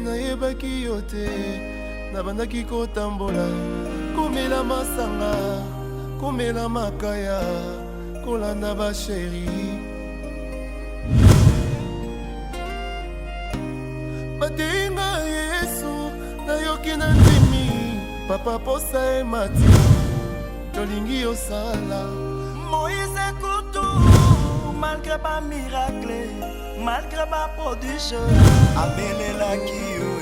nayebaki yo te nabandaki kotambola komela masanga komela makaya kolanda basheri batenga Yesu nayoki na ndimi papa posa emati tolingi yosala Moïse Koutou malgré pas miracle malgré pas prodige abelelaki yo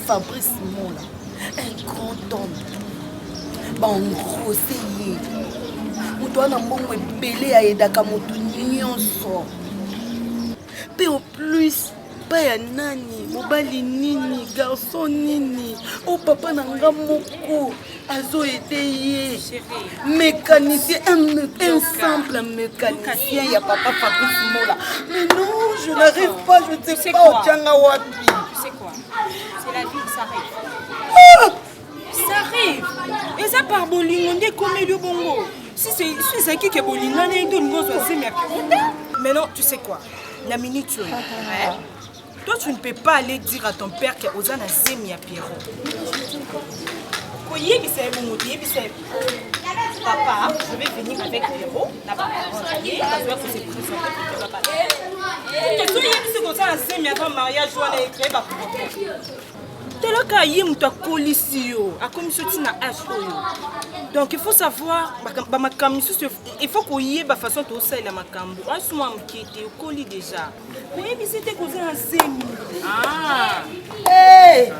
Fabrice Mola, un grand homme. Bon, gros, c'est y. On doit n'avoir belé à Edaka Motunionso. Mais au plus, pas ya nani, mobali nini, garçon nini. Oh papa nanga moko, azo été mécanicien, un simple mécanicien, y a papa Fabrice Mola. Mais non, je n'arrive pas, je ne sais pas au Tchangawapi. C'est quoi? C'est la vie, ça arrive. Ça arrive. Et ça par bolingo, on est comme le bongo. Si c'est qui est bolingo, on est donne gosse aussi mais mais non, tu sais quoi? La minute tu toi tu ne peux pas aller dire à ton père que Ozana Zemi à Pierrot. Papa, je vais venir avec Pierrot. Là-bas, c'est donc il faut savoir, il faut qu'on y ait la façon de faire la macambo. Qui était au colis déjà. Mais c'était qu'on a zémi. Ah. Hey.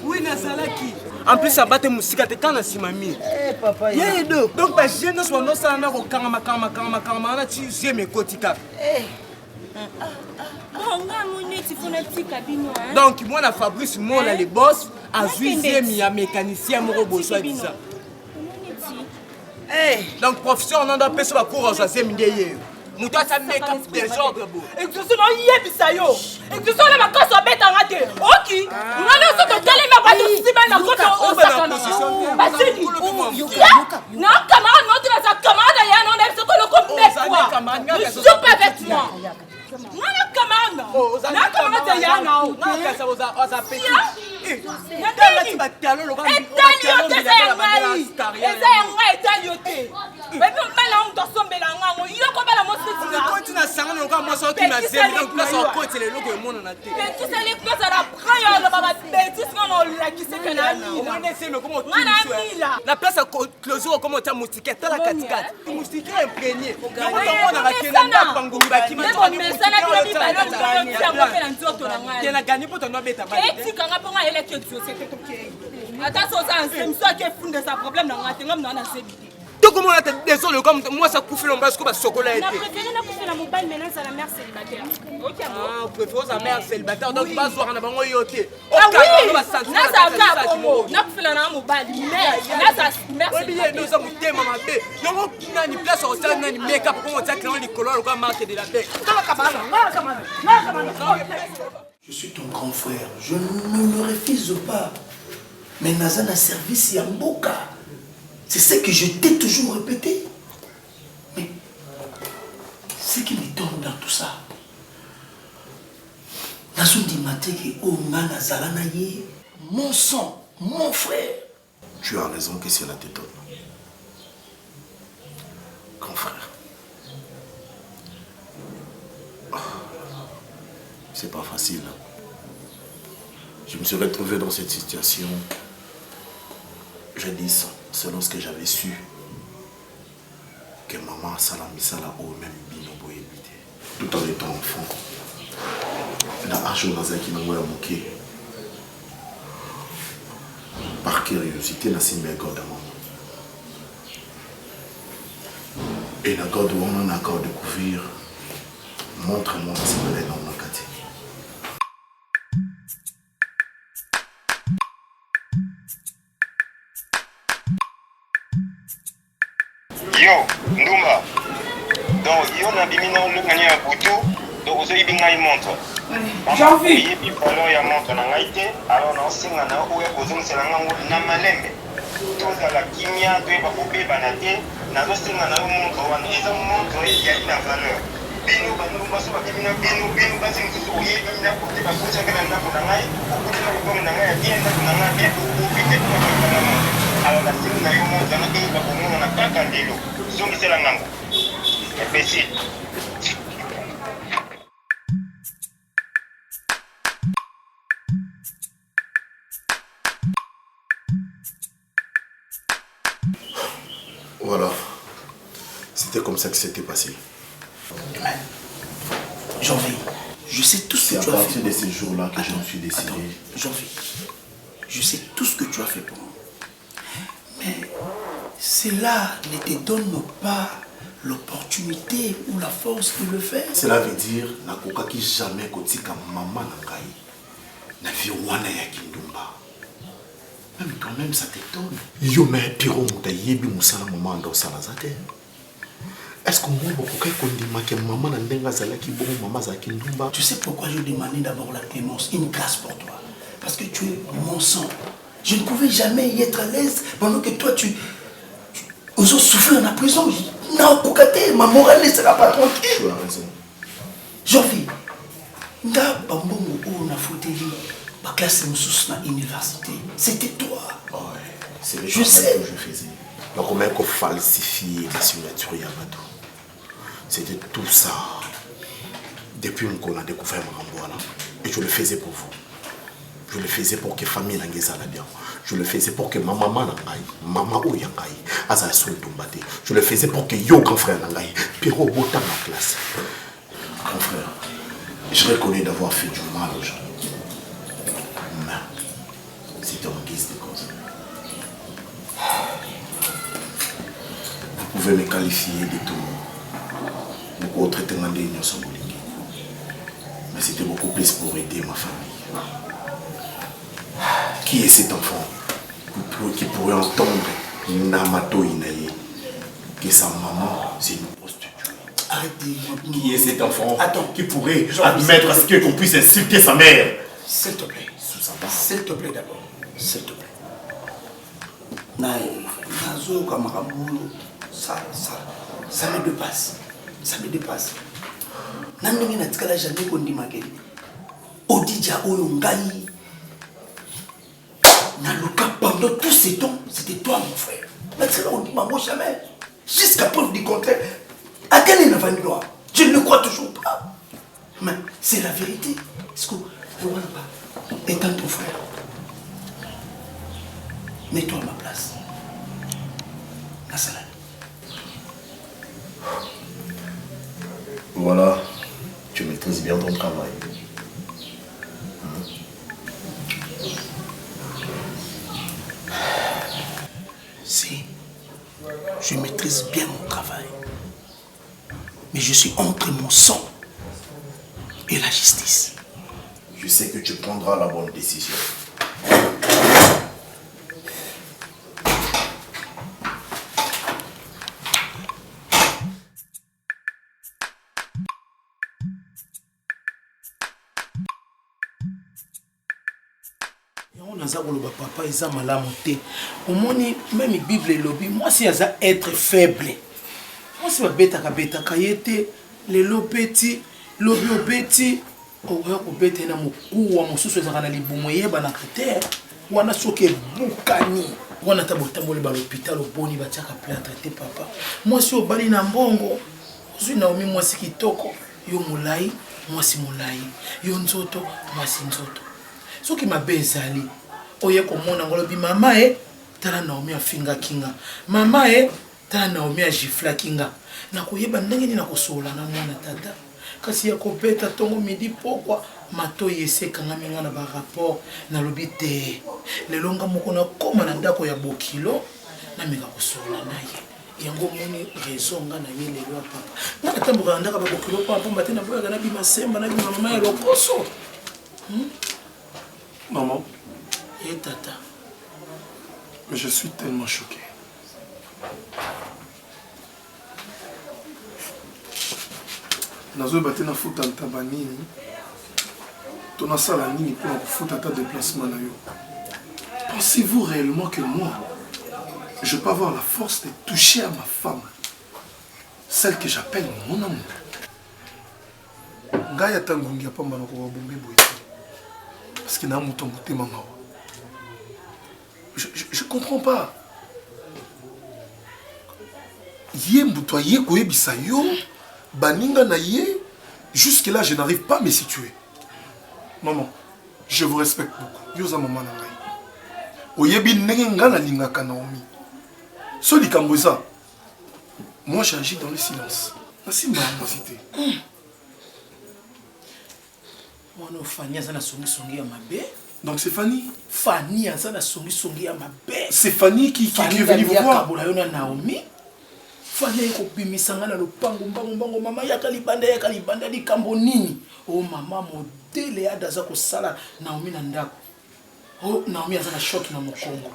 Oui, Nazalaki. En plus, ça battait musique à quand si mamie. Eh, papa. Donc, bah, j'ai nos soins, ça n'a aucun makama, j'ai mes cotica. Donc, moi, la Fabrice, moi, les boss, à juillet, il y a mécanicien, mon robot, soit disant. Donc, professeur, on a pas sur cour à Zemideye. Mouta ça make up désordre beau. Exaucez non yebisa yo. Exaucez la makasa beta ngate. OK. Ngana so to tele ma ba to siba na ko to o sa kana. Basili. Non camarade non tu sa camarade ya non est ce que le compte quoi. Ne joue pas avec moi. Ngana camarade. Na camarade ya na o. Ngana ça oza petit. La place à closure comme on moustiquette la 4x4. Moustiquet imprégné. comment on a désolé comme moi ça couffe le parce que bah chocolat été. On a préféré la couffer la mobile maintenant c'est la mère célibataire. OK. Ah, préféré sa mère célibataire donc va voir na bango yoté. Ah oui. Na ça ka como. Na couffer la mobile mais na ça merci. Oui, bien nous sommes té maman bé. Non na ni place au stade na ni make-up comme on ça clair ni couleur comme marque de la paix. Je suis ton grand frère, je ne le refuse pas. Mais Nazan a service Yamboka. C'est ce que je t'ai toujours répété. Mais ce qui m'étonne dans tout ça, Nazan dit Mateke, oh Nazalanaye, mon sang, mon frère. Tu as raison que cela t'étonne. Grand frère. C'est pas facile. Je me suis retrouvé dans cette situation. Je dis ça, selon ce que j'avais su. Que maman Salami Sala au même binobo évité. Tout en étant enfant. La hache qui m'a moqué. Par curiosité, na simbe God à maman. Et la God où on a encore découvert. Montre-moi si vous allez dans mon quartier. Yo, Ndumba. Donc, yo na bimina le gagné à Boutou, donc vous avez bien une montre. J'en vis. Et puis, alors, il y a montre dans l'IT, alors, on s'est en a où est posé, c'est la langue na malembe. Tout à la kimia, tu es pas coupé, banate, n'a pas s'en a montre, on est en montre, il y a une valeur. Bino, Ndumba, so, bimina, bino, basi, nous, oui, bimina, pour te passer, c'est que n'a pas d'angaï, pour te passer, comme n'angaï, bien, n'a bien, pour quitter, alors, la signe n'a eu montre, on n'a pas qu'un délo. C'est la langue. Imbécile. Voilà. C'était comme ça que c'était passé. Janvier, je sais tout ce que tu as fait. C'est à partir de ces jours-là que je me suis décidé. Janvier, je sais tout ce que tu as fait pour moi. Mais cela ne te donne pas l'opportunité ou la force de le faire. Cela veut dire que je jamais kotika maman nangai na vie wana ya kindumba. Mais quand même ça t'étonne. Yo mais piro muta yebi musala maman ndo sala zate. Est-ce que moi bokokai kondima que maman na ndenga zala ki bon maman za kindumba? Tu sais pourquoi je demandais d'abord la clémence, une grâce pour toi. Parce que tu es mon sang. Je ne pouvais jamais y être à l'aise pendant que toi tu os soufflé dans la prison. Non, ma morale ne sera pas tranquille. Tu as raison. Jovi, nda bambongo ou na fauteuil, ma classe na université. C'était toi. Ouais, c'est le travail que je faisais. Donc comment qu'on falsifier les signatures Yamato. C'était tout ça. Depuis qu'on a découvert Marambouana. Et je le faisais pour vous. Je le faisais pour que la famille n'engage à la bien. Je le faisais pour que ma maman n'engaille, maman ou yangaille, asa son tombate. Je le faisais pour que yo grand frère n'engaille, Piro botta ma classe. Grand frère, je reconnais d'avoir fait du mal aux gens. Mais c'était en guise de cause. Vous pouvez me qualifier de tout. Beaucoup autres témoins de l'Union symbolique. Mais c'était beaucoup plus pour aider ma famille. Qui est cet enfant qui pourrait entendre Namato Inaye que sa maman c'est une prostituée? Arrêtez. Qui est cet enfant qui pourrait admettre à ce qu'on puisse insulter sa mère? S'il te plaît. Sous sa barre. S'il te plaît d'abord. S'il te plaît. Nazo Kamarabou, ça me dépasse. Ça me dépasse. Nandenge na tikala jamais kondi makeli. Odidja oyo ngai. Pendant tous ces temps, c'était toi mon frère. Maintenant on dit maman jamais. Jusqu'à preuve du contraire. À quel est la gloire? Je ne le crois toujours pas. Mais c'est la vérité. Est-ce que vous ne pas étant ton frère, mets-toi à ma place. Nassalan. Voilà, tu maîtrises bien ton travail. Si. Je maîtrise bien mon travail. Mais je suis entre mon sang et la justice. Je sais que tu prendras la bonne décision. Papa, ils ont malamoté. Au moins, même la Bible lobby, moi, si ils être faible. Moi, si bêta kayete, les lobeti, lobby obeti, au obeti na mukuu wa mususu za kana libumoye bana critère. Wana soke bukani. Wana tabotamole ba l'hôpital au boni ba tiaka plein traité papa. Moi, si obali na mbongo, ozui Naomi moi si kitoko, yo mulai, moi si mulai. Yo nzoto, moi si nzoto. Soki mabezali. Oye komona ngolobi mama tala Naomi afinga kinga mama tala Naomi agifla kinga na koyeba ndenge ni na kosola na mwana tata kasi ya kopeta tongo midi pokwa mato yeseka ngami ngana ba rapport na lobi te lelonga moko na koma na ndako ya bokilo na meka kosola naye yango moni raison nga na ye lelo papa ngana tamboka ndaka ba bokilo papa mbate na boya na bima semba na bima mama ya lokoso maman. Et tata. Mais je suis tellement choqué. Nazo bate na futa ntabanini. Tona sala nini pour futa ta déplacement na yo. Pensez-vous réellement que moi je peux avoir la force de toucher à ma femme, celle que j'appelle mon amour? Ngaya tangungi apamba na ko bombe boye. Parce que na muto mutema mawa. Je comprends pas. Yé mbuto yé koye bisayo, baninga na yé, jusque là je n'arrive pas à me situer. Maman, je vous respecte beaucoup. Yoza maman na ngai. Oyebi ndenge nga na lingaka Naomi. So likambo eza. Moi j'agis dans le silence. Merci ma cité. Moi no Fanny azana songi ya mabe. Donc c'est Fanny. Fanny azana songi ya mabe. C'est Fanny qui est venue vous voir. Fanny Naomi. Fanny ko bimisanga na lopango mbango mama yakalibanda likambo nini. Oh mama modele ya daza ko sala Naomi na ndako. Oh Naomi azana shock na mokongo.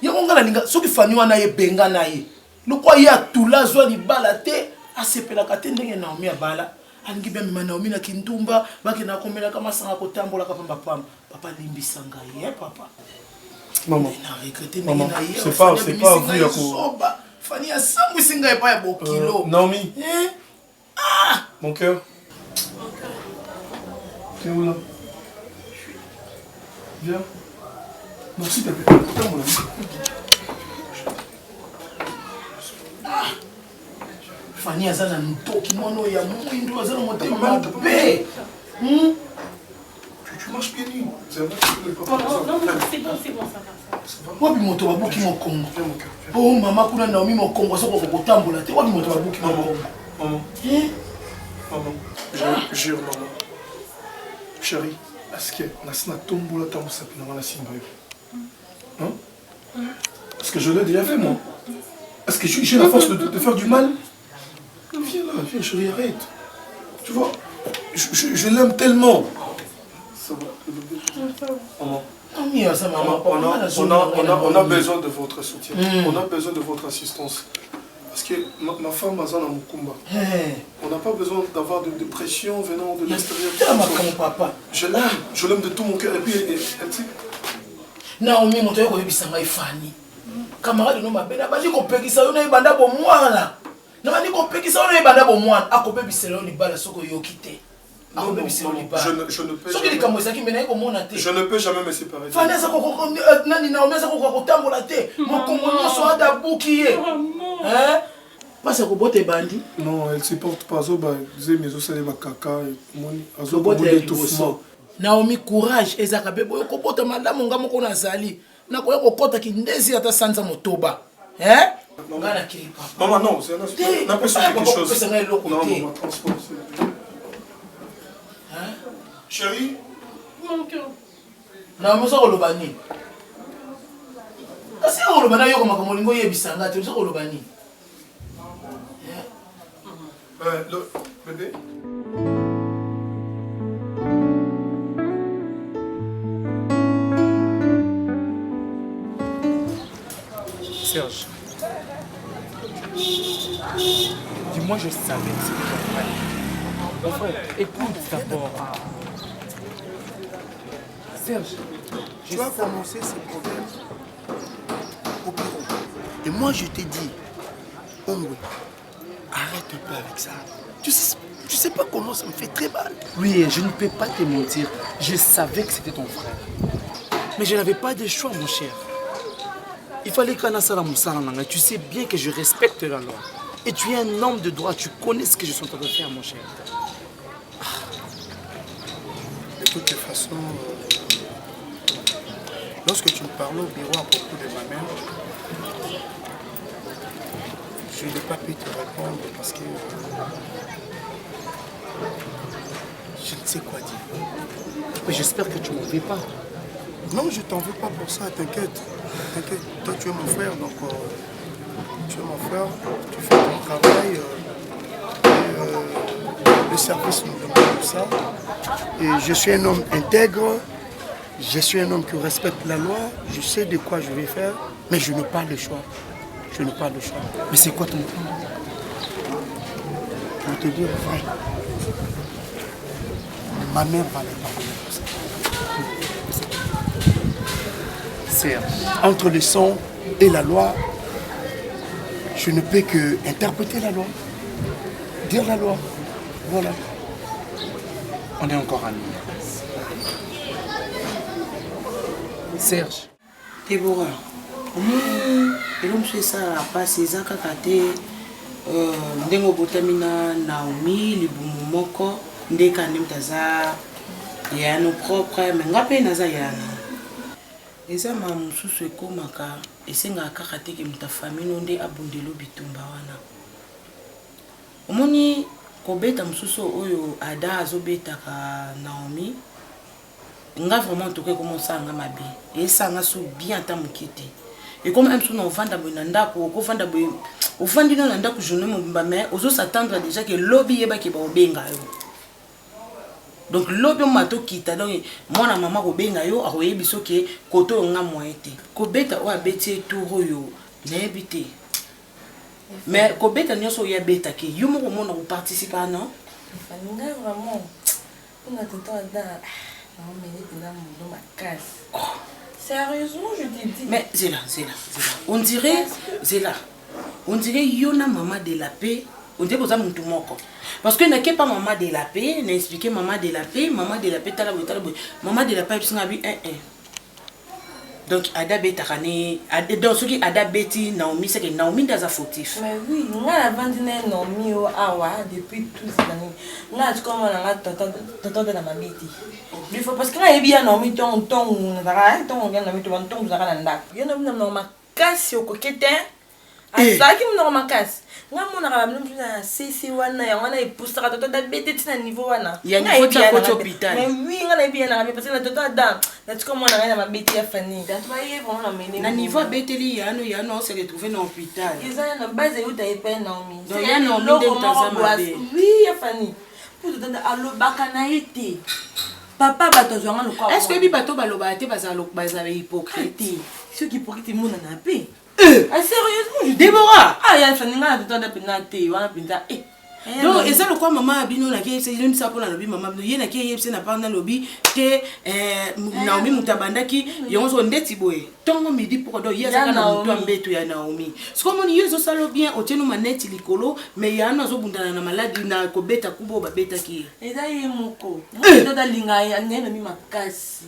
Yango ngala linga soki Fanny wana ye benga na ye. Lokwa ya tulazwa libala te asepela kate ndenge Naomi abala. Angi bien Naomi na kindumba baki na komela kama sanga kotambola kapamba pamba papa limbisanga ye papa maman na regretter maman ndenge c'est pas vu à quoi Fanny a sangu singa pas ya bokilo Naomi ah mon cœur t'es où là viens non s'il te plaît Fanny azana ntoki mono ya mwindu azana motema mabe tu marches pieds nus c'est vrai non c'est bon ça va wapi moto babuki mokongo oh mama kuna Naomi mokongo soko kotambola te wapi moto babuki mokongo maman jure maman chérie est-ce que nasina tombola tango sapina na simba yo hein est-ce que je l'ai déjà fait moi est-ce que j'ai la force de faire du mal? Viens là, viens chérie, arrête. Tu vois, je l'aime tellement. Ça va, maman. On a besoin de votre soutien. On a besoin de votre assistance. Parce que ma femme a besoin de Mukumba. On n'a pas besoin d'avoir de pression venant de l'extérieur. Je l'aime de tout mon cœur. Et puis, elle sait. Naomi, mon toyo bisanga Fanny. Camarade no mabena bandi ko pekisa yo na ibanda bo mwana. Na bandi ko pekisa yo na ibanda bo mwana. Akope biselo ni bala soko yo kité. Akope biselo ni bala. Je ne peux. Soki likambo ezaki mena ko mona te. Je ne peux jamais me séparer. Fanny za ko nani Naomi za ko kotambola te. Mokongo nyonso ada buki ye. Hein? Parce que bote bandi. Non, elle supporte pas zo ba zemi zo sale ba kaka moni azo bote tout. Naomi courage ezaka bebo yo kobota malamu ngamo ko nazali. Na koya kokota kindezi ata sanza motoba. Hein? Ngana kiri papa. Maman non, c'est n'a pas quelque chose. Non, maman, transport. Hein? Chérie? Mon cœur. Na mozo ko lobani. Parce que on le bana yo comme molingo yebisanga, tu sais qu'on le bani. Bébé. Serge, dis-moi, je savais que c'était ton frère. Mon frère, écoute d'abord. Serge, tu as commencé ces problèmes au bureau. Et moi, je t'ai dit, Ongwe, arrête un peu avec ça. Tu sais pas comment ça me fait très mal. oui, je ne peux pas te mentir. Je savais que c'était ton frère. Mais je n'avais pas de choix, mon cher. Il fallait qu'on ait ça dans mon salon. Tu sais bien que je respecte la loi. Et tu es un homme de droit. Tu connais ce que je suis en train de faire, mon cher. De toute façon, lorsque tu me parlais au bureau à propos de ma mère, je n'ai pas pu te répondre parce que je ne sais quoi dire. Mais j'espère que tu ne m'en veux pas. Non, je t'en veux pas pour ça, t'inquiète. T'inquiète, toi tu es mon frère, donc tu es mon frère, tu fais ton travail. Le service nous demande ça. Et je suis un homme intègre, je suis un homme qui respecte la loi, je sais de quoi je vais faire, mais je n'ai pas le choix. Je n'ai pas le choix. Mais c'est quoi ton plan? Je vais te dire vrai. Ma mère va les pardonner pour ça. Serge. Entre le sang et la loi, je ne peux que interpréter la loi, dire la loi. Voilà. On est encore amis. Serge. Déborah, elomso esala pasi eza kaka te ndenge obotami na Naomi libumu moko nde kandi mutu aza yano propre me nga mpe naza yana eza ma mosusu ekomaka esengaka kaka te ke mutu afami no nde abundelo bitumba wana omoni kobeta mosusu oyo Ada azobetaka Naomi nga vraiment toke komosanga mabe esanga so bien ta mokete et comme un souvent on vend d'abord ndako ko vend d'abord au vend dino ndako journée mobimba mais ozo s'attendre déjà que lobby yeba ke ba obenga yo donc lobby mato kita donc mwana mama ko benga yo akoyebi so ke koto nga moite ko beta o abeti touro yo na ebité mais ko beta nyoso ya beta ke yo mo ko mona ko participer non Fanina vraiment on a tout Ada. Non, mais sérieusement, je te dis. Mais c'est là. On dirait, c'est là. On dirait Yona maman de la paix. On dirait que ça mon tout moko. Parce que n'est pas maman de la paix, n'a expliqué maman de la paix, talabo. Maman de la paix, c'est un. Donc Ada beta kane, donc ce qui Ada beti Naomi c'est que Naomi dans un fautif. Mais oui, on a vendu Naomi au awa depuis tous ces années. On a comme on a tonton de la mamiti. Il faut parce que là il y a Naomi ton vient Naomi ton zara ndak. Il y a Naomi casse au coquetin. Ça qui me normal casse. Nga mona ka même na CC wana ya wana ipusaka toto da bete tina niveau wana. Ya niveau ta ko hôpital. Mais oui, nga na bien na parce que na toto da. Na tu comme na ma bete ya fani. Da tu va vraiment na mene. Na niveau beteli ya no se retrouver dans hôpital. Ils ont na base où tu es pas Naomi. Donc ya Naomi de Tazama. Oui, ya fani. Pour te donner allo bakana été. Papa bato zonga lo kwa. Est-ce que bi bato baloba te bazalo hypocrite. Ceux qui hypocrite mon na paix. Ah sérieusement, Déborah. Ah il y a fani nga na toto da penate wana pinza donc et ça le quoi maman abino na ke c'est même ça pour la lobby maman ye na ke yepse na parna lobby que Naomi mutabandaki yonzo ndeti boye tongo midi pour do ya saka na mutu ambeto ya Naomi c'est comme on yezo salo bien otenu maneti likolo mais ya na zo bundana na maladi na ko beta kubo ba beta ki eza ye moko mo da linga ya nene mi makasi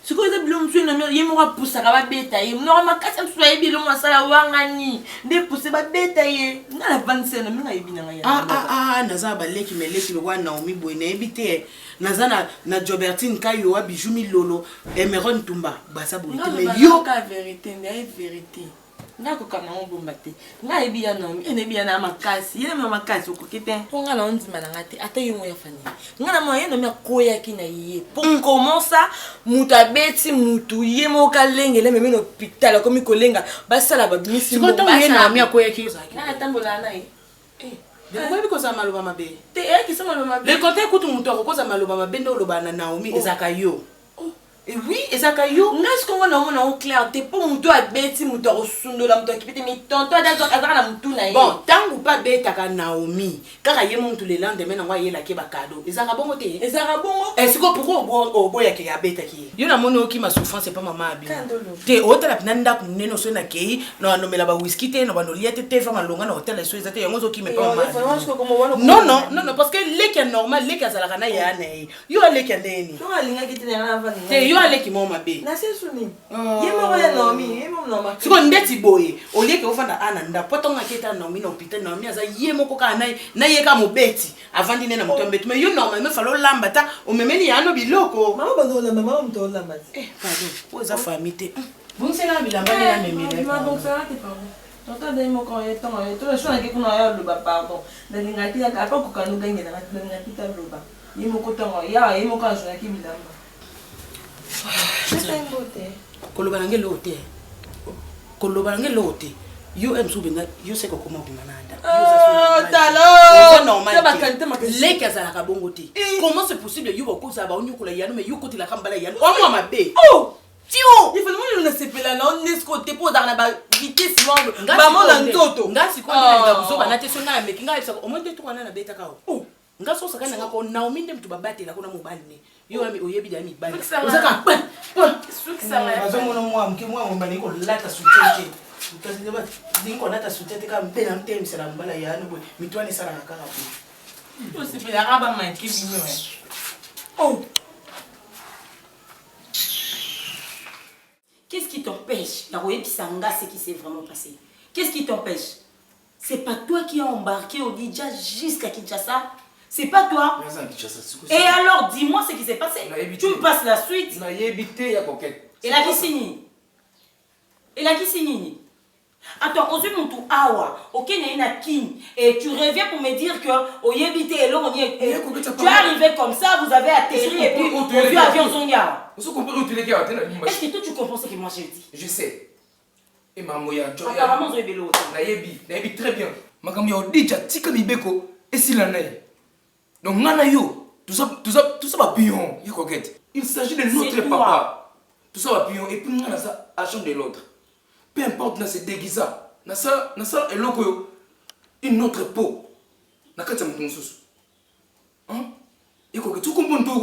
ce que vous blum sur na ye mo poussa ka ba beta ye no makasi so ye bilo mo sala wangani de pousser ba beta ye na la vanse na mi na yebina nga ya naza ba leki meleki lo wa Naomi boye na ebite naza na Jobertine Kayo wa Bijumi Lolo Emeron Tumba basa boye mais yo ka vérité, mais vérité. Ngako kana ngomba te. Nga ebiya Naomi, enebiya na makasi. Yena ma makasi okokete. Ponga na ondima na ngate ata yimo ya fani. Nga na moyen Naomi akoya ki na ye. Pour commencer, muta beti mutu yemo kalengele meme no hôpital comme kolenga. Basala ba bimisi mo. Siko to ye Naomi akoya ki. Na tambola na ye. Moi because amaloba mabe. Te ki sama lo mabe. Le côté kutu mutu akokoza maloba mabe ndo loba na Naomi ezaka yo. Et oui, ezaka yo. Ngas ko ngona mona o clair te pour mutu abeti mutu osundola mutu akipete mi tonto azaka na mutu na ye. Bon, tangu pa beta ka Naomi, kaka ye muntu le lendemain na wa ye la ke ba cadeau. Ezaka bongo te. Ezaka bongo. Est-ce que pourquoi obo ya ke ya beta ki? Yo na mono ki ma souffrance c'est pas maman abi. Te hôtel apinanda ku neno so na ke no anomela ba whisky te no ba no liete te fa malonga na hôtel so ezate yango zo ki me pas maman. Non, parce que le qui est normal, le qui a zalaka na ya na ye. Yo le qui ndeni. Yo alinga ki te na va ni. Te yo ale ki moma be. Na se suni. Yemo ya Naomi, yemo Naomi. Siko ndeti boye, o le ke ofanda ananda, potonga keta Naomi na hôpital Naomi aza yemo ko ka na ye ka mobeti, avandi ne na mutombetu. Mais yo normal me falo lamba ta, o memeni ya no biloko. Mama bazola mama mtola mati. Pardon, po za famille te. Bon c'est là bilamba na memele. Mama donc ça te pardon. Tata de mo ko yeto mo yeto so na ke kuna ya luba pardon. Na lingati ya ka ko kanu gange na ngati ta luba. Yemo ko tongo ya yemo ka so na ke bilamba. C'est un beauté. Koloba ngelo hote. Koloba ngelo hote. Yo emsubina, yo seko koma kunananda. Talo. Normal. Les kazala ka bongo te. Comment c'est possible yo ko za ba onyukula yano mais yo ko tila kambala yano. O moi mabe. Oh! Tio! Il faut nous ne sepela na on est côté pour dans la vitesse longue. Ba mon ntoto. Ngasi ko ndela buzo banate so na meki ngayisa o monde to kana na beta ka o. Ngaso sakana ngako Naomi ndem tubabatela kuna mobali ne. Yo ami oyebi dami bali. Ozaka pa. Suki sama. Bazomona moi mke moi mbali ko lata sutete. Because neba dinko lata sutete ka mpena mtem sala mbala ya no mitwane sala nakaka po. To sepela raba manki binyo. Oh. Qu'est-ce qui t'empêche? Ce qui s'est vraiment passé. Qu'est-ce qui t'empêche? C'est pas toi qui as embarqué au Didja jusqu'à Kinshasa? C'est pas toi? Et alors, dis-moi ce qui s'est passé. Tu me passes la suite. Et là, qui signe? Et là, qui signe? Attends, on se montre awa, ok, et tu reviens pour me dire que au Yébité et là, tu es arrivé comme ça, vous avez atterri et puis on a vu avion Zonga. Est-ce que toi tu comprends ce que moi je dis? Je sais. Et maman ya joie. Apparemment, je vais l'autre. Nayebi très bien. Makambi ya Didja tika mibeko et si la naye. Donc ngana yo, tout ça va pion, ya coquette. Il s'agit de notre papa. Tout ça va pion et puis ngana ça agent de l'autre. Peu importe, na se déguisa, na ça eloko une autre peau. Na kata mutususu. Hein? Iko tu comprends tout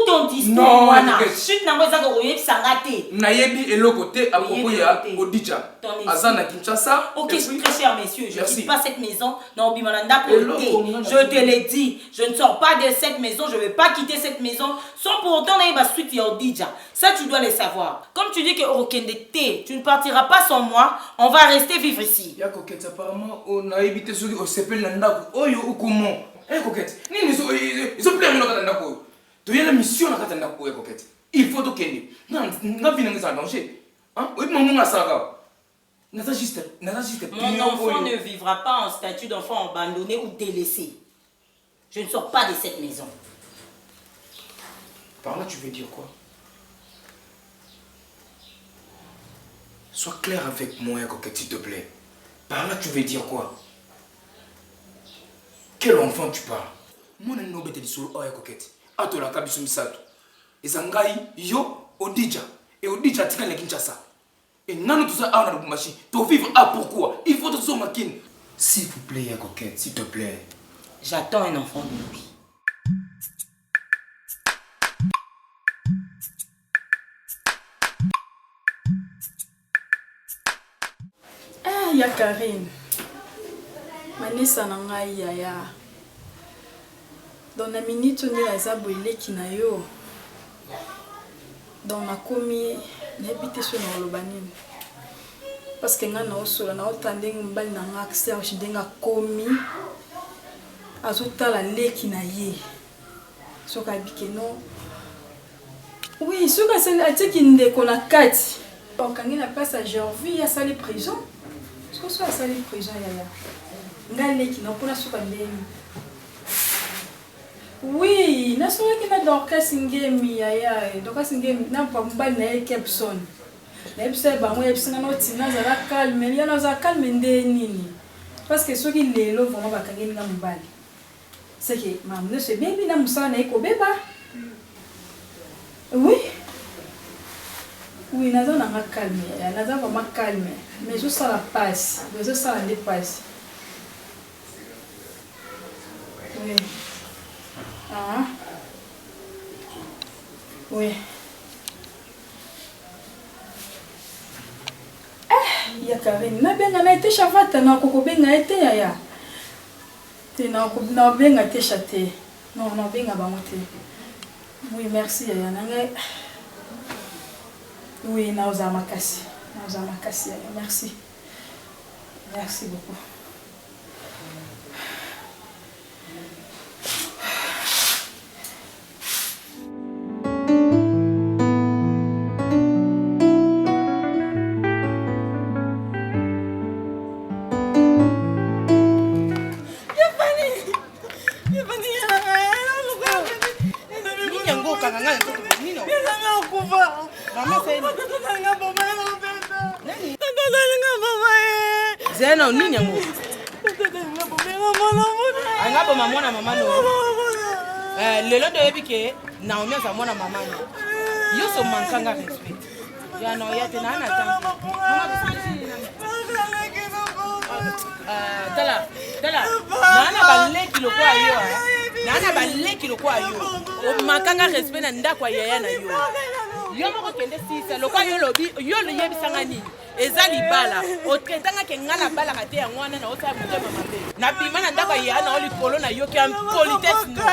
ton discours wana. Chut na ngoza ko yeb sangate. Nayebi eloko te à propos ya Odidja. Azana Kinshasa. OK, très cher messieurs, je ne quitte pas cette maison. Non, bimananda côté. Je te l'ai dit, je ne sors pas de cette maison, je ne vais pas quitter cette maison sans pour autant n'aller ma suite ya Odidja. Ça tu dois le savoir. Comme tu dis que Orokende T, tu ne partiras pas sans moi, on va rester vivre ici. Ya coquette apparemment on a évité ce qui au sepel nanda oyo ukumo. Eh coquette, ils ont plein de gens qui ont la mission à la coquette. Il faut que non, danger. Hein? Oui, mon enfant ne vivra pas en statut d'enfant abandonné ou délaissé. Je ne sors pas de cette maison. Par là, tu veux dire quoi? Sois clair avec moi, coquette, s'il te plaît. Par là, tu veux dire quoi? Quel enfant tu parles? Mon nom est sur le coquette. Ato la kabisu misato. Ezangai yo Odidja. Et Odidja tika le Kinshasa. Et nano tout ça a na bumashi. To vivre à pourquoi? Il faut te so makin. S'il vous plaît, coquette, s'il te plaît. J'attends un enfant de lui. Ah, ya Karine. Manisa na ngai yaya. Dans la minute on est à boileki na yo. Dans na komi n'habite sur na lobanine. Parce que ngana osola na otande mbali na nga Serge ndenga komi. Azotala leki na ye. Soka bike non. Oui, soka c'est atiki ndeko na kati. Bakangi na place à Gervie ya sali prison. Est-ce que soit sali prison yaya? Ngale qui n'a pas la soupe ndeni. Oui, na soki na Dorcas Ngemi yaya, Dorcas Ngemi na pa mbali na Kepson. Na ebisa ba mo ebisa na otina za la calme, ya na za calme ndeni. Parce que soki lelo vraiment bakangi na mbali. C'est que maman ne se bien na musala na eko beba. Oui. Oui, naza na calme, naza vraiment calme, mais je sens la passe, je sens la dépasse. Oui. Ah. Oui. Ya Karine, na benga na été chavata na koko benga été ya. Te na benga te chate. Non, na benga ba moté. Oui, merci ya nanga. Oui, Naoza Makassi. Naoza Makassi, merci. Merci beaucoup. Zena nini yangu? Anga ba mama na mama no. Lelo de ebike na omia za mwana mama no. Yo so mankanga respect. Ya no ya tena na tan. Tala. Nana ba leki lo kwa yo. Nana ba leki lo kwa yo. O mankanga respect na ndakwa yaya na yo. Yo moko kende sisa lo kwa yo lobi yo lo yebisanga nini? Ezali bala otretanga ke ngala bala kate ya ngwana na ota mutema mabe na bimana ndaka ya na oli polo na yo ke am politesse no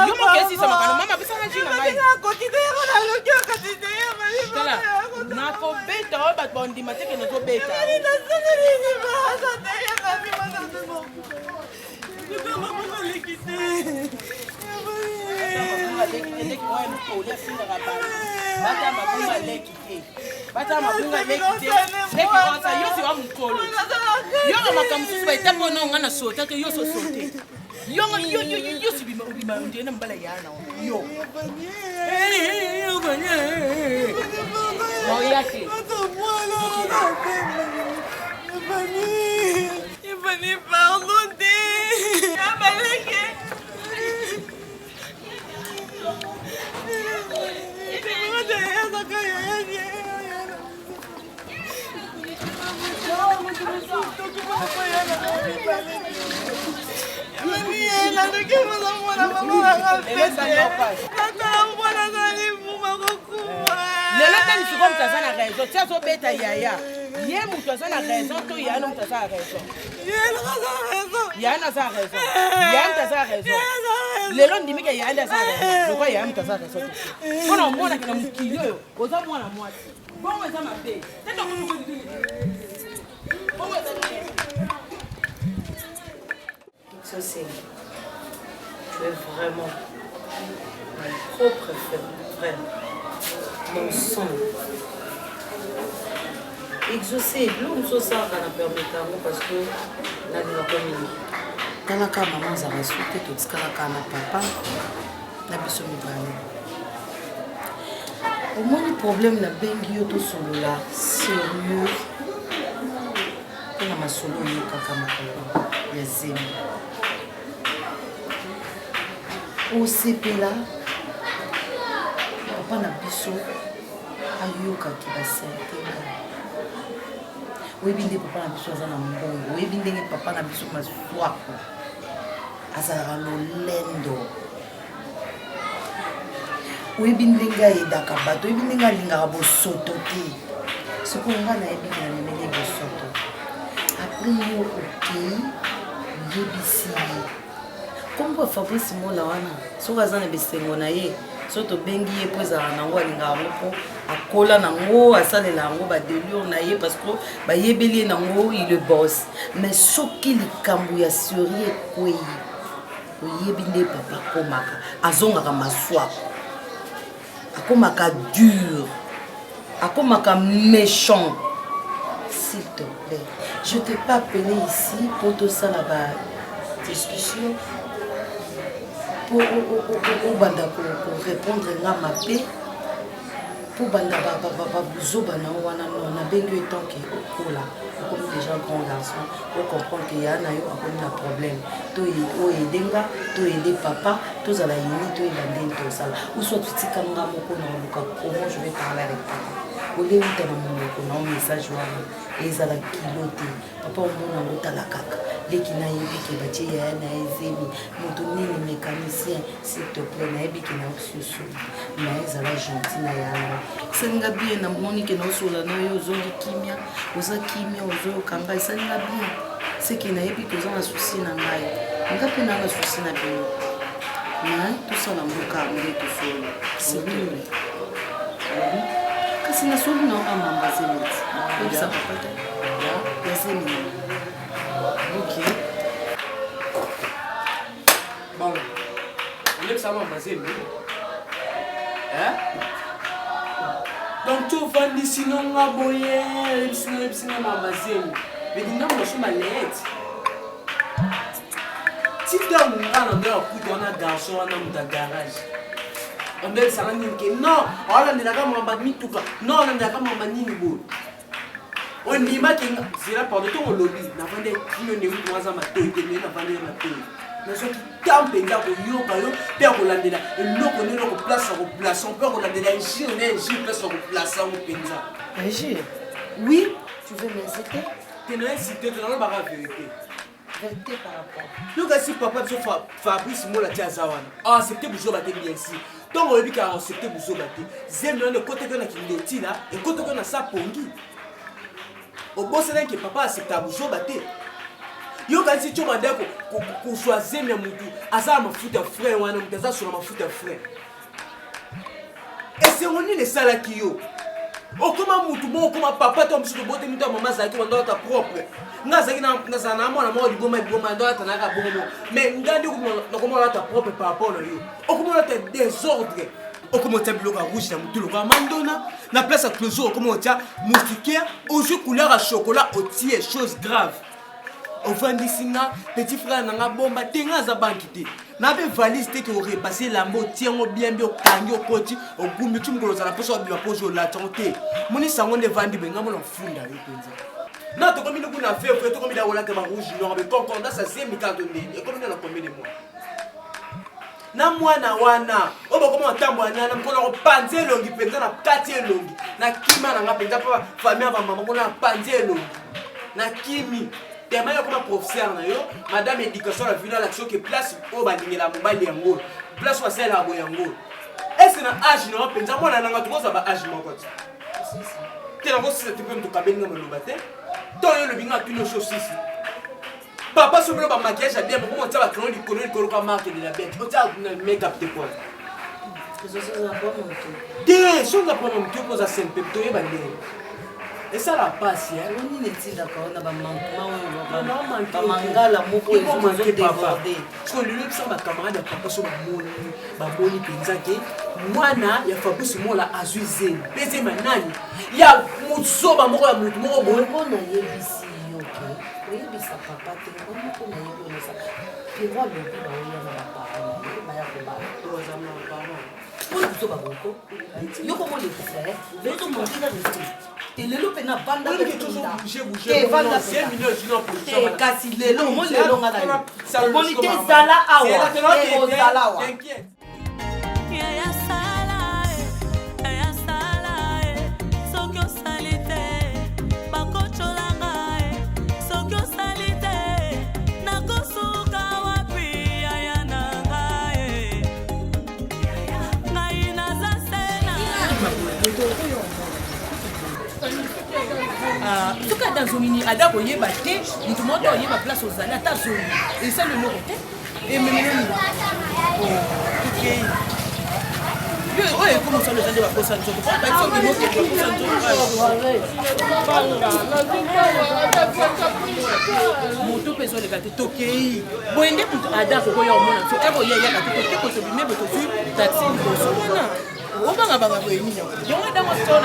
yo mo kesi sama kana mama bisa na jina mai ko kidero na lo kyo ka tidero mali kala na ko beta o bat bondi mateke no to beta na saneri ni ba sa te ya na mi mana to mo ko mama mo lekite Bata mabunga lekite kosa yosi wa mukolo yonga makamusu ba itapo no ngana sota ke yoso sote yonga yosi bima ndena mbala yana yo no yake Ibani pardon de abaleke Lelo ndimike yaenda sana. Lokwa ya mtu sasa sote. Mbona umeona kina mkilio oza mwana mwati. Bongo za mabe. Tendo kunukudi. Bongo za mabe. Exaucé. Tu es vraiment mon propre frère. Mon sang. Exaucé, l'homme so ça na permettre parce que la n'a pas mis. Talaka maman za resute to tskalaka na papa na biso mibale. Au moins problème na bengi yo to solo la sérieux. Kuna masolo yo kaka makolo ya zemi. O sepela papa na biso ayoka ki basentenga. Oyebi papa na biso aza na mbongo, oyebi ndenge papa na biso maswako azalaka lolendo, oyebi ndenge ayedaka bato, oyebi ndenge alingaka bosoto te. Soko nga nayebi ke namemeli bosoto apres yo okei oyebisi ye kombo Fabrice Mola wana soki aza na bisengo na ye so tobengi ye mpo ezalaka nango alingaka ngo mpo akola nango asalela yango badelure na ye parce que bayebeli ye nango il le boss. Mais soki likambo ya suri ekwei oyebi nde papa akomaka azongaka maswako akomaka dur akomaka méchant. S'il te plaît, je t'ai pas appelé ici pour tout ça là-bas. Discussion. Pour répondre à ma paix. Pour comme déjà grand garçon, pour comprendre qu'il y a un problème. Tu aider papa, tu as la tu es ou soit tu comment je vais parler avec papa. Au lieu de un message, et ça la kilote. Papa, on a la caca. Les qui n'aient pas qui mécanicien, s'il te plaît, n'a pas mais ça la gentil. C'est bien, na monique no sola no yo zongi kimia, oza kimia ozo kanga ça n'a bien. C'est qu'il n'a pas que un souci na ngai. Nga pe na souci na bien. Mais tout ça na mboka amé tout seul. C'est bien. Kasi na solo na mama zemet. Et ça papa ta. Ya zemet. OK. Bon. On est ça mama zemet. Hein? Donc tu vas dire sinon on va boyer, sinon mama zemet. Mais dis non moi je suis malade. Si tu as un coup dans un garçon dans un garage. On dit ça non, on a des non, on a des on dit que c'est là pendant tout le lobby, n'a pas des kilos de moi à ma tête, n'a pas de ma tête. Mais ce qui campe là pour yo père Hollande là, et nous connaissons la place en place, on peut Hollande là, ici on est ici place en place en penza. Oui, tu veux m'insulter? Tu n'as incité, tu n'as pas la vérité. Vérité par rapport. Donc si papa Fabrice Mola Tiazawan, accepter Boujo Baté bien ici. Donc on dit qu'à accepter Boujo Baté. Zem le côté que na Kindoti là, et côté que na sa pongi. Au boss là que papa accepte Boujo Baté. Yo quand si tu m'as dit qu'on choisit mes moutous, asa ma foot frère wana mtaza sur ma foot frère. Et c'est on est les salaki yo. Oh comment moutou bon comment papa tombe sur le boté moutou maman ça qui on doit ta propre. Nazaki na sana mwana mwa digoma ndo atanaka bongo mais ngandi comment ta propre par rapport à yo. Oh comment ta désordre. Oh comment ta bloc rouge na moutou loka mandona na place à closo comment ta moustiquaire aux yeux couleur à chocolat au tiers chose grave. Au Vandisina, petit frère n'a bomba tenga za bankité. Na be valise te que aurait passé la mot tiengo bien bien au kangi au koti au gumbi tu mgolo za la poso bi poso la tonté. Moni sango de vandi benga mo funda yo penza. Na to komi no kuna fe to komi da wala ka ba rouge no be concordance ça c'est mi canton et comme na combien de mois. Na mwana wana obo koma tambo na mkono panze longi penza na kati longi na kima na ngapenza pa famille ba mama kona panze longi na kimi. Tellement comme professeur na yo madame éducation la ville l'action que place au bandingela mobali yango place wa sela bo yango est-ce que na âge no penza mona nanga to za ba âge moko ti te na ko se te pem to kabenga mo lobate to yo le binga tuno chaussisi papa so ba maquillage a bien mo ta ba clone ko ka marque de la bête o ta make-up te quoi ça ça la bonne moto de so la bonne moto ko za sempe to ye bande. Et ça la passe, hein? On est d'accord, on a un mangala, moko et on manque papa. Parce que lui, ça, ma camarade de papa, sur ma moni, pinzake. Moi, il y a Fabrice Mola à Zuizen. Baiser ma nani. Il y a Moutso, ma mort, mon bon. On a ici, ok. Oui, mais ça, papa, tu es bon, on a eu ça. Tu vois, le plus, on a eu ma parole. Yo comment les faire? Les autres m'ont dit la vérité. Et les loups n'a pas de toujours bouger. Et voilà, c'est mineur junior pour ça. Et casser les loups, moi les longs à la. On était zala awa. Et au zala awa. T'inquiète. En tout cas, dans Zomini, Ada Boye Baté, nous tout le monde a ma place aux années, à Zomini. Et ça, le nom était. Et même le ok. Oui, comment ça le temps de la poisson? Je ne sais pas si c'est le poisson. Mon tout besoin de gâter toqué. Bon, il y a Ada Boye au monde. Et Boye, il y a gâté toqué pour se bimer, mais aussi, taxi, on va avoir une million. Il y a un dans mon son.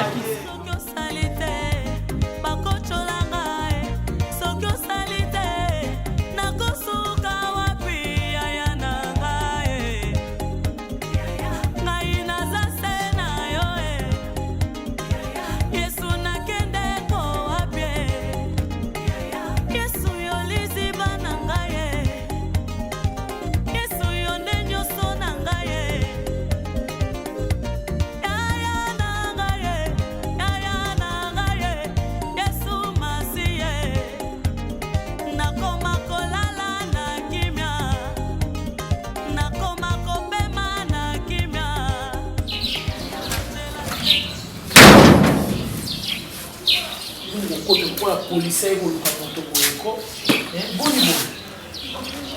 policier est pour le Boyoko. Boni.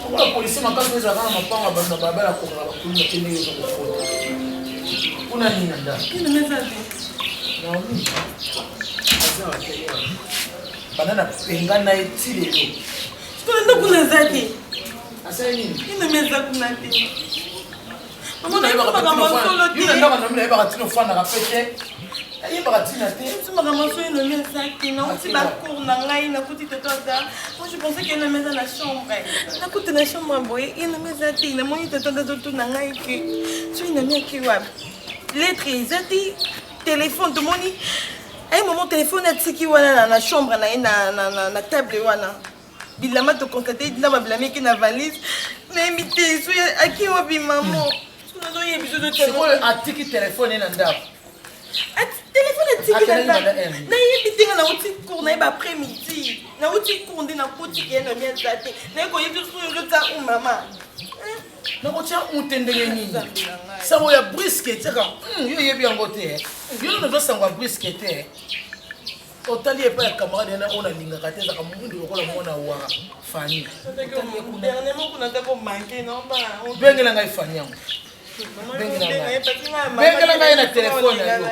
Pourquoi la policier m'a pas fait ça quand on m'a pas babé la cour la police qui n'est pas au on a ni nada. Qui ne met ça? Non, oui. Banana pengana etile yo. Kuna ndo kuna zati. Asa nini? Qui ne met ça kuna ti? Maman na yeba ka solo ti. Yuna ndaka na mna yeba ka tino fana ka pete. Yeba ka tina te. Tu m'as ramassé une messe zati. Non, tu vas cour na ngai na kuti te toda. Moi je pensais qu'elle me met dans la chambre. Na kuti na chambre boy, une messe zati. Na moi te toda tout na ngai que. Tu une amie qui wa. Lettre zati. Téléphone de moni. À un moment, téléphone a tiki wana na chambre na table wana. Bilama te constater na ba blâmer qui na valise. Mais mité so à qui wabi maman. Tu n'as rien besoin de téléphone. C'est quoi a tiki téléphone na ndap? Téléphone a tiki na ndap. Na yebité na outil cours na ba après-midi. Na outil cours na koti qui na bien zate. Na ko yebi so yo ta ou maman. Na ko tia untendenge nini? Sango ya brisket tsaka. Yo yebi yango te. Yo no sangwa brisket te. Otali epa ya camarade na ona linga kateza ka mundu lokola mona wa Fanny. Dernièrement kuna ta ko manquer non ba. Bengela ngai Fanny yango. Bengela ngai na telefone yo.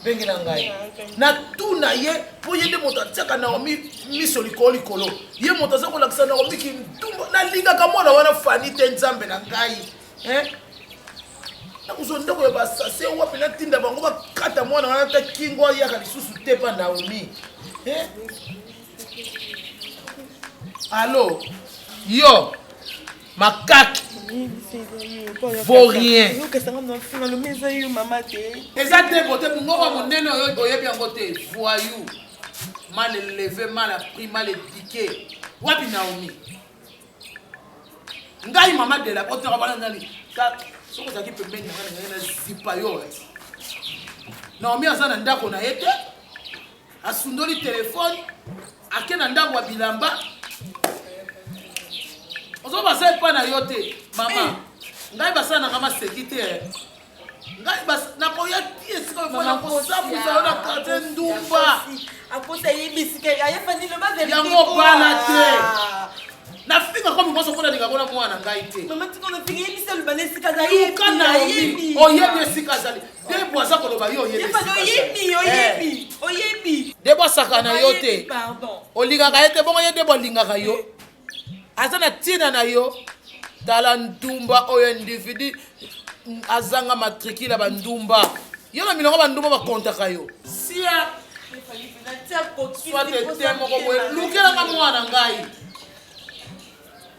Bengela ngai. Na tuna ye po yende moto tsaka na miso likolo. Ye moto za ko lakisa na omiki ndumba na linga ka mona wana Fanny te nzambe na ngai. Uzonda ko ba sase wapi na tinda bango ba kata mwana wana ta kingo ya ka lisusu te pa Naomi. Allô? Yo. Makaki. Vaurien. Yo que ça va dans le maison yo maman te. Exactement côté ngoko monene oyo oyebi yango te voyou. Mal élevé, mal appris, mal éduqué. Wapi Naomi? Ngai maman de la porte rabana ngali. Ce que ça qui peut mettre dans la zipa yo. Naomi azana ndako na yete. Asundoli téléphone. Akena ndako wa bilamba. Ozo basa pa na yote. Maman. Ngai basa na kama sécurité. Ngai basa na ko ya tie sika ko na ko sapu za na kate ndumba. Akosa yibisike ya fani le ba vérité. Yango bala te. Na finga comme moi sokona linga bona mwana ngai te. Maman tu connais finga yibisa le bané sika za yebi. Kana yebi. Oyebi sika zali. Debo za ko ba yo yebi. Oyebi. Debo sakana yo te. Pardon. Olinga ka ete bongo ye debo linga ka yo. Azana tina na yo. Tala ndumba oyo individu azanga matricule ba ndumba. Yo na milongo ba ndumba ba kontaka yo. Sia. Soit te temo ko we lukela ka mwana ngai.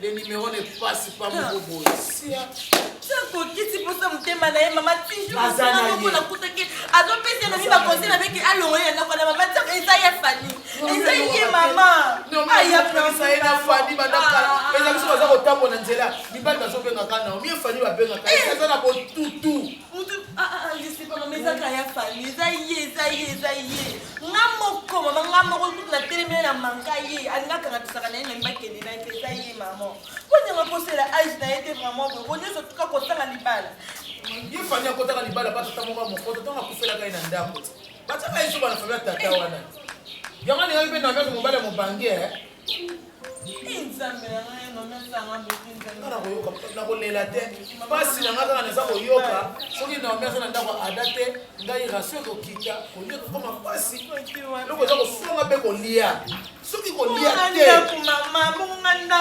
Les numéros ne passent pas mon bobo. Tu as coquille, c'est pour ça que tu es maman. Si je me sens à côté, à ton père, tu as conseillé avec Allô, et la maman, et ça y est, Fanny. Et ça y est, maman. Non, mais il y a plus ça y est, Fanny, madame. Et la chose au temps, on a dit là, il va dans son bain à canard. Mieux Fanny va bain à canard. Ça n'a pas tout. Je sais pas, mais ça y est, Fanny. Ça y est. Maman, comment maman, toute la télé, mais la mancaille. Elle n'a qu'à te faire un maquillage. Ça y est, maman. Quand on a posé la âge, ça a été vraiment bon. On est surtout quand on a libala. Il faut aller à côté de la libala, pas tout à mon compte. On a coupé la gaine en dame. Pas ça, il faut la faire ta tawana. Il y a un élément dans le mobile mon banquier. Na kolela te pasi na ngaka na za koyoka soki na omesa na ndako adate ngai rasio kokita kolia koma pasi loko za kosunga be kolia soki kolia te mama munganda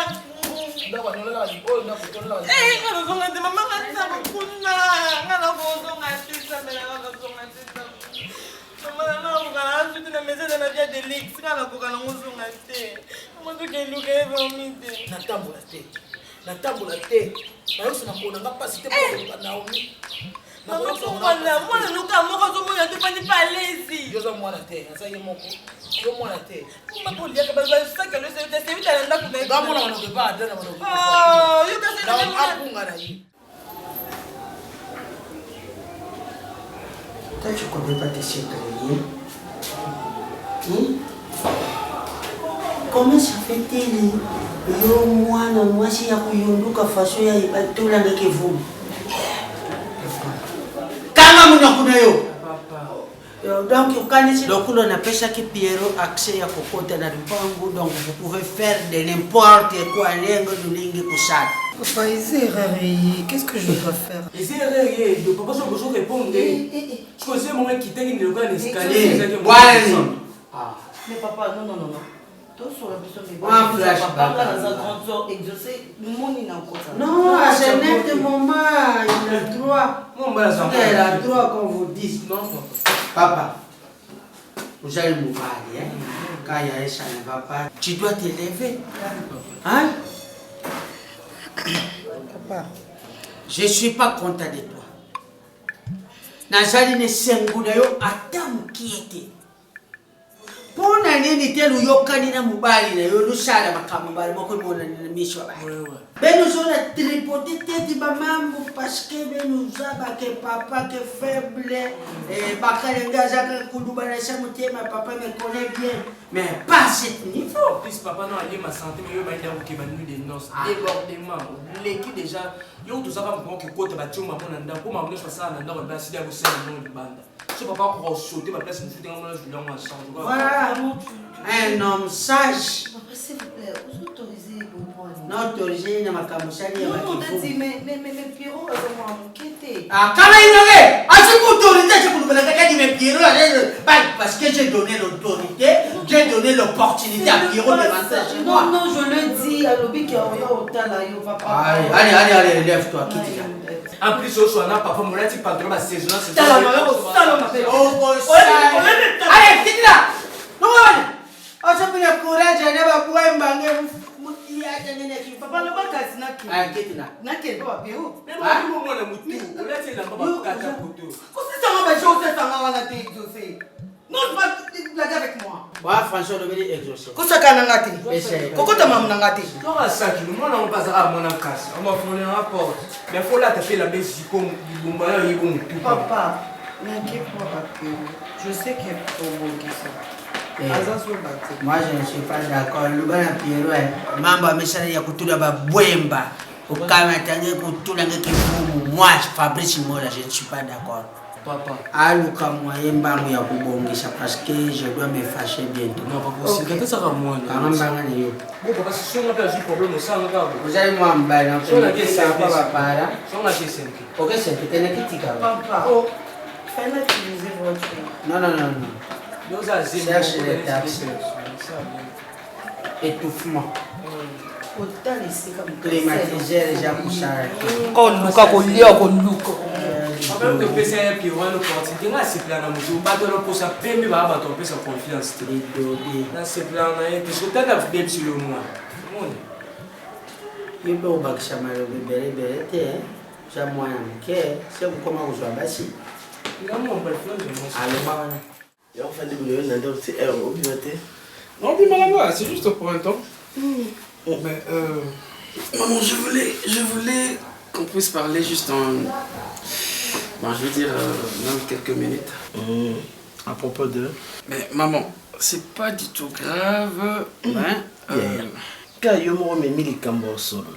ndako nolela libo na kotolela ngalo zonga te mama ngata kuna ngalo zonga tisa mela ngalo zonga tisa mama na ngala nzuti na meza na via de lix ngalo kokana ngozonga te mama to ke luka evomite natambola te nayoso na kona nga pasi te po Naomi mwana luka moko zomona te pani palezi yo za mwana te asa ye moko yo mwana te mapoliaka basaka losevitala ndako nga mwana wana keba adana wana apunga na ye. Toi, tu ne connais pas tes chevaliers. Comment ça fait-il? Yo moi si ya kuyunduka faso ya ibatula ngeke vumu. Kama muna kuna yo. Yo Donc, on appelle chaque Pierrot accès à Cocotte dans le Pango, donc vous pouvez faire de n'importe quoi, lingue couchade. Papa, qu'est-ce que je dois faire? Le papa, je peux répondre. Je connais mon mec qui t'a dit le gars l'escalier. Mais papa, non. Tout sur la question des Un flashback. Non, à ce moment, il a droit. Il a droit qu'on vous dise. Non, papa, vous allez me parler. Quand il y a ça ne va pas, tu dois te lever. Hein? Papa, je ne suis pas content de toi. Nazali ne sengudayo atamu kiete. Pona nini telu yokani na mubali na yo lushala makama bali moko mona na misho ba. Beno zona tripoter tete ba mambo parce que beno zaba ke papa ke faible bakale ngaza ka kuluba na sa mutema papa me connaît bien mais pas ce niveau. Plus papa non allié ma santé mais yo ba nda ko ba nuit de noces débordement l'équipe déjà yo tout ça va me que côté ba tchuma mona nda ko ma mona ça na nda ba sidi ya ko sena mon banda. Je papa ko sauter ma place me foutre en moi je lui en change. Voilà. Un homme sage. papa, s'il vous plaît, vous autorisez pour moi. Non autorisé na makamusali ya Non, makifu. mais Pierrot, on va m'inquiéter. Ah, comment il aurait? As-tu l'autorité? Je vous le dis, parce que j'ai donné l'autorité, j'ai donné l'opportunité à Pierrot de rentrer chez moi. Non, je le dis à l'objet qui a au talayo, papa. Allez, lève-toi, quitte là. En plus, au soir, papa, mon petit patron, ma saison, c'est ça. Allez, quitte là. Non, on se fait le courage, je n'ai pas pu m'emballer. Papa, le bac à snack. Ah, quitte là. N'a-t-il pas Pierrot? Mais moi, on a moutou. On a dit la maman caca poteau. Qu'est-ce que ça va, je sais, ça va exaucer. Non, tu vas blaguer avec moi. Bah, François, le vais exaucer. Qu'est-ce que ça nangati? Pourquoi tu m'as nangati? Non, à ça, moi, on passe à mon casse. On va fournir un rapport. Mais il faut là taper la baisse du com, du bombardier, il bon tout. Papa, n'inquiète pas, je sais qu'il y a trop bon qui sont. Moi, je ne suis pas d'accord. Le gars a Pierrot, Mamba, mais ça, il y a couture à Bouemba. Au Kamatangue, couture à moi, Fabrice Mola, je ne suis pas d'accord. Papa. Aluka Moyemba, il y a Boubongisha parce que je dois me fâcher bientôt. Non, pas possible. Quand ça va moi? Bon, papa, si on a perdu le problème, ça, on regarde. vous allez moi en bas, si on a dit ça, papa. Si on a dit ça, ok, c'est que tu es critique. Papa, fais-le utiliser votre. Non. Cherche les taxes. Étouffement. Climatiseur, déjà pour ça. Oh, Luca, Luca. Papa, tu peux faire un peu de l'opportunité. Là, c'est plein de choses. Pas de l'opposition, mais va avoir ton peu sa confiance. Là, c'est plein de choses. Tu as la vie sur le mois. Il faut que ça m'aille au bébé. C'est moi qui c'est comment vous avez bassi. Il a mon préféré de moi. Allez, Et on fait des millions d'euros, c'est au bibliothèque. Non, dis malade, c'est juste pour un temps. Mais maman, je voulais qu'on puisse parler juste en... Bon, je veux dire, même quelques minutes. À propos de... Mais maman, c'est pas du tout grave. Car yo mo me mili kambo solo.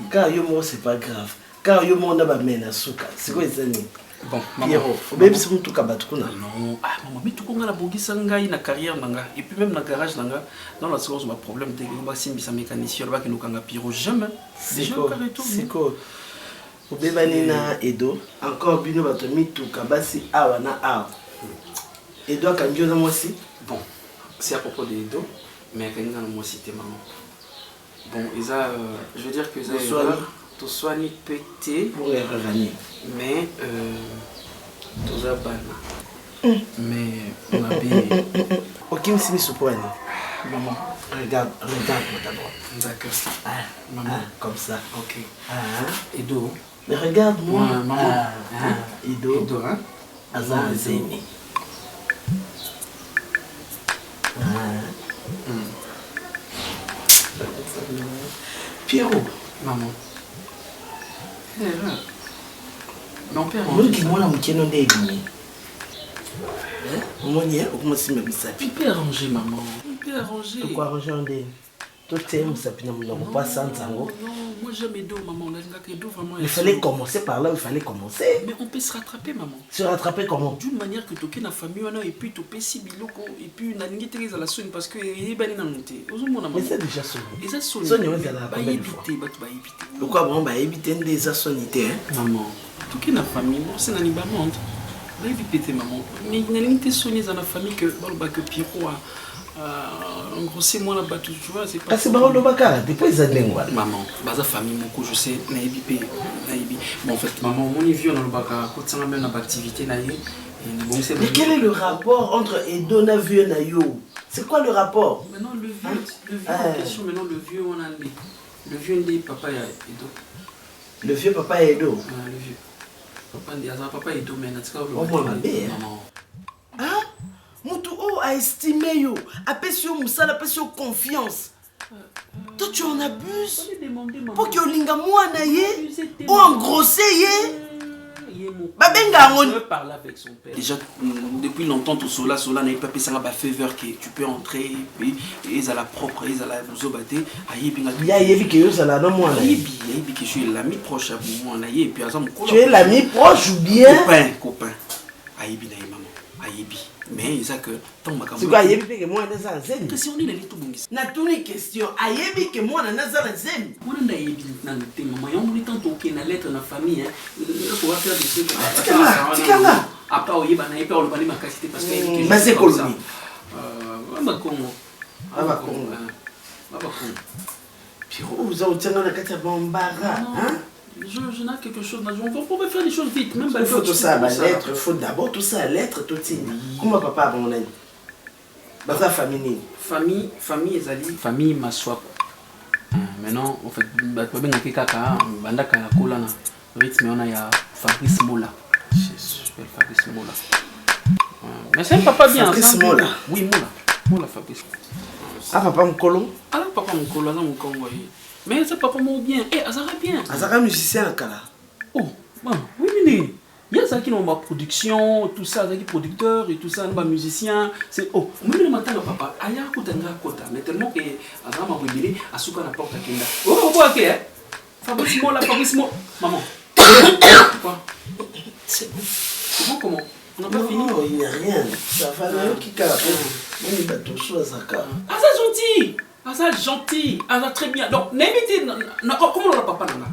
Car yo mo c'est pas grave. Car yo mo na ba mena suka. C'est quoi ça ni? Bon, maman. Pierrot, même si on tout kabatu kuna. Non, ah maman, mais tout qu'on a la bongisa ngai na carrière nanga et puis même na garage nanga dans la seconde on a problème de on va simbi sa mécanicien là que nous kanga Pierrot jamais. C'est quoi? C'est quoi? Obebani na Edo encore bino bato mituka basi awa na awa. Edo kanjo na moi aussi. Bon, c'est à propos de Edo, mais quand on a moi cité maman. Bon, Isa, je veux dire que Isa tout soigné pété pour revenir. Mais tout ça ban. Mais on a bien. Ok, mais c'est ce maman, regarde moi d'abord. D'accord. Maman, comme ça. Ok. Edo. Mais regarde-moi. Maman. Edo. Edo, hein? Azan Zéni. Pierrot. Maman. Mon père. Moi, la moitié non d'aimer. Mon père arrangé, maman. Mon père arrangé. Pourquoi arranger un dé? Toi, tu es un sapin, on n'a pas sans tango. Non, moi j'aime Edo, maman. On a dit que Edo vraiment. Il fallait commencer par là, il fallait commencer. Mais on peut se rattraper, maman. Se rattraper comment? D'une manière que tu es dans la famille, et puis tu peux si biloko, et puis tu as une guitare à la sonne parce que il est bien dans le thé. Mais c'est déjà sonné. Et ça sonne. Sonné, on est là combien de fois? Pourquoi bon, bah éviter des sonnités, hein? Maman, tu es dans la famille, c'est dans le monde. Bah éviter maman. Mais il y a une limite sonné dans la famille que Pierrot en gros c'est moi là-bas tu vois c'est pas. C'est pas le bacar, depuis les années quoi. Maman, basa famille mon je sais naïbi pe naïbi. Bon en fait maman mon vieux dans le bacar quand ça même dans activité naïe. Mais quel est le rapport entre Edona vieux et Nayo? C'est quoi le rapport? Maintenant le vieux en question, maintenant le vieux on a le vieux ndi papa ya Edo. Le vieux papa ya Edo. Le vieux. Papa ndi papa Edo mais na tika le maman. Hein? Moutou a estimé yo, a payé Moussala, a payé confiance. Toi tu en abuses. Pour que Olinga moi naïe ou engrossé yé. Je veux parler avec son père. Déjà, depuis longtemps, tout cela n'a pas pu faire faveur que tu peux entrer, puis ils ont la propre, ils ont la bouzobaté. Il y a que je suis l'ami proche à moi, et puis tu es l'ami proche ou bien copain. Aïbi maman, Aïbi. Mais il que tant ma c'est quoi Aïbi que moi na zen? Si on est là tout bon. Na toute une question, Aïbi que moi na zen. Moi na Aïbi na te maman, on dit tant que na lettre na famille hein. Faut faire des trucs. Tikanga. Après on y va na épée on va ma capacité parce que mais c'est colombi. Congo. Congo. Pierrot, vous avez tiré la carte Bambara, hein? Je n'ai quelque chose, on peut faire les choses vite. Même il faut tout ça, la lettre, il faut d'abord tout ça, lettre, tout ça. Comment papa a mon ami? Baza famille. Famille Ezali. Famille Maswako. Maintenant, en fait, on a kaka, bandaka la kola na rythme on a ya Fabrice Mola. Fabrice Mola. Mais c'est un papa bien. Fabrice Mola. Oui, Mola Fabrice. Ah papa Mkolo? Ah papa Mkolo, là Mkongo. Mais ça papa m'a bien. Eh, Azara bien. Azara musicien à Kala. Oh, bon, oui, mais il y a ça qui ont ma production, tout ça, qui producteur et tout ça, ma musicien. C'est oh, même le matin le papa, aya kutanga kota, mais tellement que Azara m'a brûlé, asuka la porte à Kenda. Oh, quoi que hein? Fabrice Mola, maman. Quoi? C'est bon comment? On n'a pas fini. Non, il n'y a rien. Ça va là qui carapé. On y va tout ça Zaka. Ah ça gentil. Ah ça gentil, ah ça très bien. Donc n'invitez, comment le papa n'a.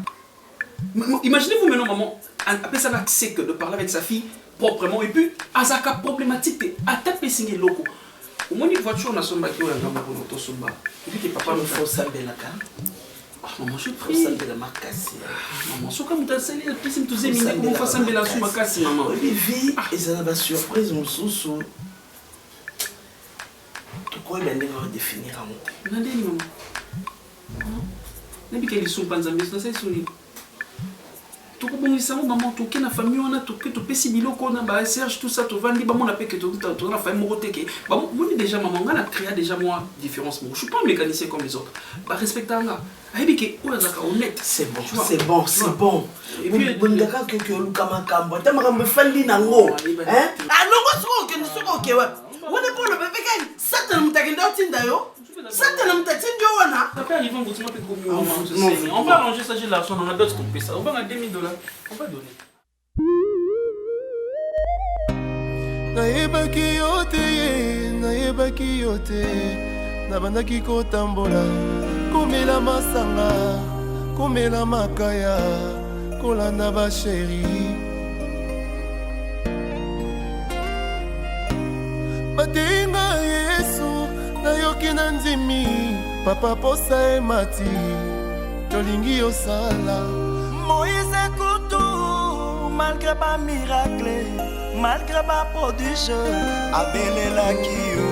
Imaginez-vous maintenant maman, après ça c'est que de parler avec sa fille proprement et puis à sa problématique à taper signer loco. Au moins une voiture n'a son baquet ou la gamme pour notre somba. Et puis papa nous faut ça belle la. Maman je prie. Ça belle ma casse. Maman so comme tu sais les petits tous amis comment faire ça belle la sous casse maman. Oui vie et ça n'a pas surprise mon sous. Pourquoi il va définir un mot? Non, non. N'est-ce pas qu'ils sont pas amis, c'est ça. Tu comprends ça, maman, tu es na famille, on a tout que tu peux si bilo qu'on a bah Serge tout ça, tu vas dire bah mon appel que tu na famille moroteke. Bah moi déjà maman, on a créé déjà moi différence. Je suis pas un mécanicien comme les autres. Bah respectant là. Aïe que on a honnête. C'est bon, c'est bon, c'est bon. Et puis bon d'accord que Luka Makambo, tu m'as me fandi nango. Hein? Ah non, moi que nous sommes OK ouais. On est pour le bébé gagne. Ça te nous t'inquiète d'ailleurs. Ça te nous t'inquiète wana. Ça peut arriver on va arranger ça j'ai l'argent on a d'autres couper ça. On va à $2000. On va donner. Nayebaki yote nabandaki kotambola komela masanga komela makaya kolanda ba chérie batenga Yesu nayoki na ndimi papa posa emati tolingi osala Moïse Kutu malgré pas miracle malgré pas prodige abelelaki yo